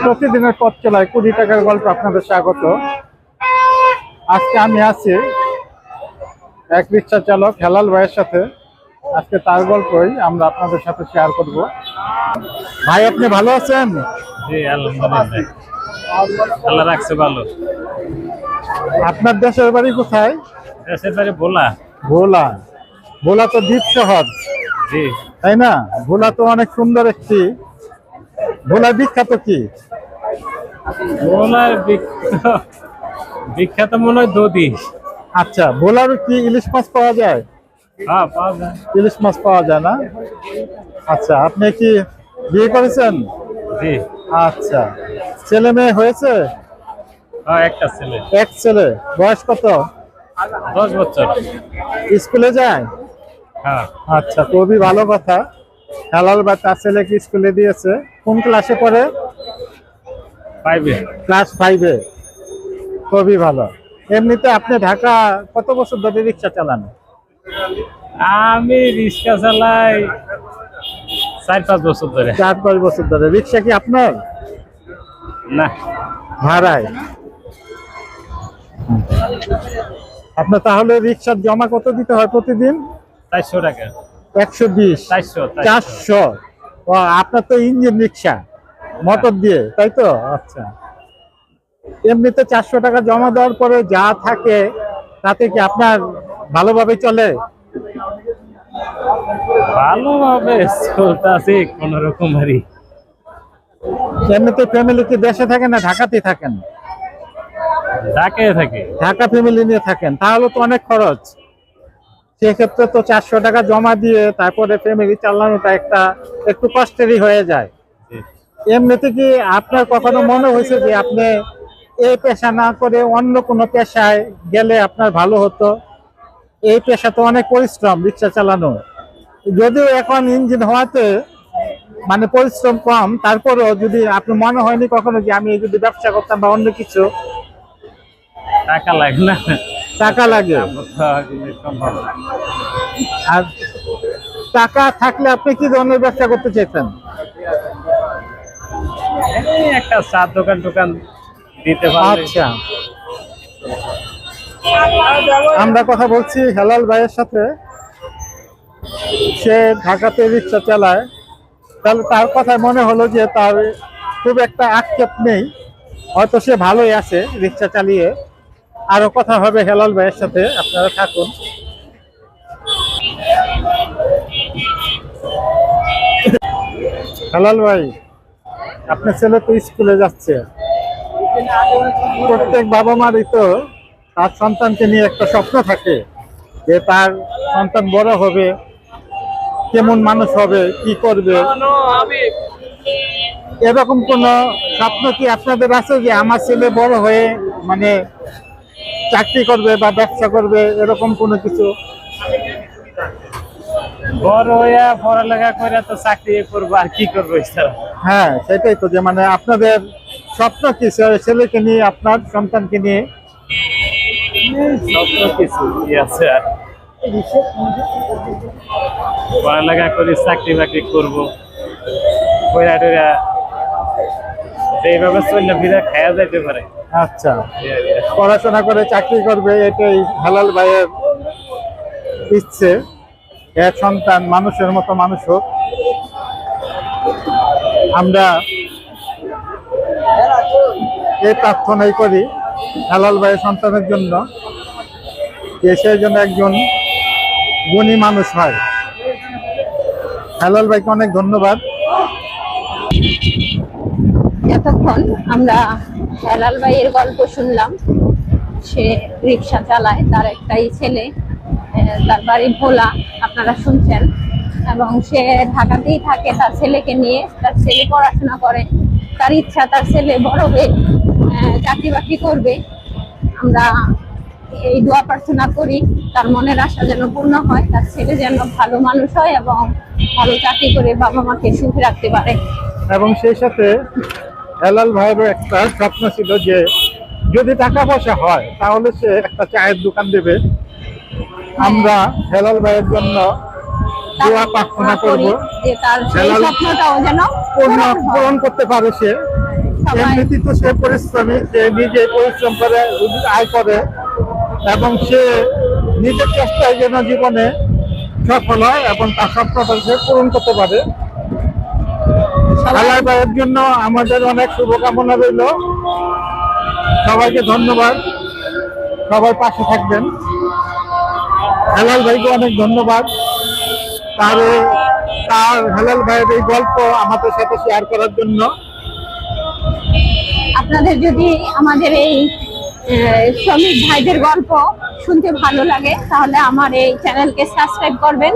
প্রতিদিনের পথ চলায় 20 টাকার গল্প আপনাদের স্বাগত। আজকে আমি আছি এক রিক্সা চালক হেলাল ভাইয়ের সাথে। আজকে তার গল্পই আমরা আপনাদের সাথে শেয়ার করব। ভাই, আপনি ভালো আছেন? জি আলহামদুলিল্লাহ, আল্লাহ রাখছে ভালো। আপনার দেশের বাড়ি কোথায়? দেশের বাড়ি ভোলা। ভোলা। ভোলা তো দ্বীপ শহর, জি, তাই না? ভোলা তো অনেক সুন্দর একটি। ভোলা বিখ্যাত কি? ভোলার বিখ্যাত মনে হয় দধি। আচ্ছা, ভোলার কি ইলিশ মাছ পাওয়া যায়? হ্যাঁ, পাওয়া যায়। ইলিশ মাছ পাওয়া যায় না? আচ্ছা, আপনি কি বিয়ে করেছেন? জি, আচ্ছা, ছেলে মেয়ে হয়েছে? হ্যাঁ, একটা ছেলে। এক ছেলে। বয়স কত? 10 বছর। স্কুলে যায়? হ্যাঁ, আচ্ছা, খুবই ভালো কথা। হেলাল বা তার ছেলেকে স্কুলে দিয়েছে। কোন ক্লাসে পড়ে? 5-এ। ক্লাস 5-এ। খুবই ভালো। এমনিতে আপনি ঢাকা কত বছর ধরে রিক্সা চালান? আমি রিক্সা চালাই 4-5 বছর ধরে। 4-5 বছর ধরে। রিক্সা কি আপনার? না, ভাড়ায়। আপনার তাহলে রিক্সার জমা কত দিতে হয় প্রতিদিন? 400 টাকা। 120? 400। 400? ও, আপনার তো ইঞ্জিন রিক্সা, মোটর দিয়ে, তাই তো? আচ্ছা। এমনিতে 400 টাকা জমা দেওয়ার পরে যা থাকে তাতে কি আপনার ভালোভাবে চলে? ভালোভাবে চলতেছে কোন রকম আরই। এমনিতে ফ্যামিলি কি দেশে থাকেন না ঢাকাতে থাকেন? ঢাকায় থাকে। ঢাকা ফ্যামিলি নিয়ে থাকেন, তাহলে তো অনেক খরচ। সেক্ষেত্রে তো 400 টাকা জমা দিয়ে তারপরে ফ্যামিলি চালানোটা একটু কষ্টেরই হয়ে যায়। জি। এমনিতে কি আপনার কখনো মনে হয়েছে যে আপনি এই পেশা না করে অন্য কোনো পেশায় গেলে আপনার ভালো হতো? এই পেশা তো অনেক পরিশ্রম, রিক্সা চালানো। যদিও এখন ইঞ্জিন হওয়াতে মানে পরিশ্রম কম, তারপরেও যদি আপনি মনে হয়নি কখনো যে আমি যদি ব্যবসা করতাম বা অন্য কিছু? টাকা লাগে না? টাকা লাগে। সম্ভব না। আর টাকা থাকলে আপনি কি ধরনের ব্যবসা করতে চাইতেন? এই একটা চার দোকান দিতে পারলে। আচ্ছা, আমরা কথা বলছি হেলাল ভাইয়ের সাথে। সে ঢাকাতে রিক্সা চালায়। তাহলে তার কথায় মনে হলো যে তার খুব একটা আক্ষেপ নেই, হয়তো সে ভালোই আছে রিক্সা চালিয়ে। আরো কথা হবে হেলাল ভাইয়ের সাথে, আপনারা থাকুন। হেলাল ভাই, আপনার ছেলে তো স্কুলে যাচ্ছে। প্রত্যেক বাবা মারই তো তার সন্তানকে নিয়ে একটা স্বপ্ন থাকে যে তার সন্তান বড় হবে, কেমন মানুষ হবে, কি করবে। এরকম কোন স্বপ্ন কি আপনাদের আছে যে আমার ছেলে বড় হয়ে মানে চাকরি করবে বা ব্যবসা করবে, এরকম কোনো কিছু? বড় হইয়া পড়ালেখা করে তো চাকরি করবো, আর কি করবো এছাড়া? হ্যাঁ, সেটাই তো, যে মানে আপনাদের স্বপ্ন কি ছেলেকে নিয়ে, আপনার সন্তানকে নিয়ে? স্বপ্ন কিছু কি আছে আর? পড়ালেখা করে চাকরি বাকরি করবো, কইরা টইরা এইভাবে চললে ফিরে খায়া যাইতে পারে। আচ্ছা, পড়াশোনা করে চাকরি করবে, এটাই হেলাল ভাইয়ের ইচ্ছে। এক সন্তান মানুষের মতো মানুষ হোক, আমরা এই প্রার্থনাই করি হেলাল ভাইয়ের সন্তানের জন্য, যে সে যেন একজন গুণী মানুষ হয়। হেলাল ভাইকে অনেক ধন্যবাদ। এতক্ষণ আমরা হেলাল ভাইয়ের গল্প শুনলাম। সে রিক্সা চালায়, তার একটাই ছেলে, তার বাড়ি ভোলা, আপনারা শুনছেন। এবং সে ঢাকাতেই থাকে তার ছেলেকে নিয়ে। তার ছেলে পড়াশোনা করে, তার ইচ্ছা তার ছেলে বড় হয়ে চাকরি বাকরি করবে। আমরা এই দোয়া প্রার্থনা করি তার মনের আশা যেন পূর্ণ হয়, তার ছেলে যেন ভালো মানুষ হয় এবং ভালো চাকরি করে বাবা মাকে সুখে রাখতে পারে। এবং সেই সাথে হেলাল ভাইয়েরও একটা স্বপ্ন ছিল যে যদি টাকা পয়সা হয় তাহলে সে একটা চায়ের দোকান দেবে। আমরা হেলাল ভাইয়ের জন্য দোয়া প্রার্থনা করব যে তার সেই হেলাল স্বপ্নটাও যেন পূরণ করতে পারে সে। সবাই এমনিতে তো সে পরিশ্রমিক, সে নিজে পরিশ্রম করে রুজি আয় করে এবং সে নিজের চেষ্টায় যেন জীবনে সফল হয় এবং তার স্বপ্নটা সে পূরণ করতে পারে। হেলাল ভাইয়ের জন্য আমাদের অনেক শুভকামনা রইল। সবাইকে ধন্যবাদ, সবাই পাশে থাকবেন। হেলাল ভাইকে অনেক ধন্যবাদ তার হেলাল ভাইয়ের এই গল্প আমাদের সাথে শেয়ার করার জন্য। আপনাদের যদি আমাদের এই শ্রমিক ভাইদের গল্প শুনতে ভালো লাগে তাহলে আমার এই চ্যানেলকে সাবস্ক্রাইব করবেন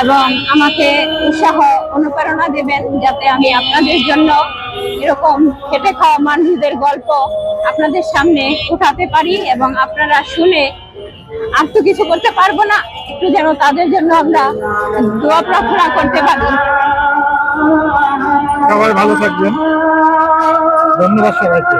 এবং আমাকে উৎসাহ অনুপ্রেরণা দেবেন যাতে আমি আপনাদের জন্য এরকম খেটে খাওয়া মানুষদের গল্প আপনাদের সামনে উঠাতে পারি এবং আপনারা শুনে আর তো কিছু করতে পারবো না, একটু যেন তাদের জন্য আমরা দোয়া প্রার্থনা করতে পারি। সবাই ভালো থাকবেন, ধন্যবাদ সবাইকে।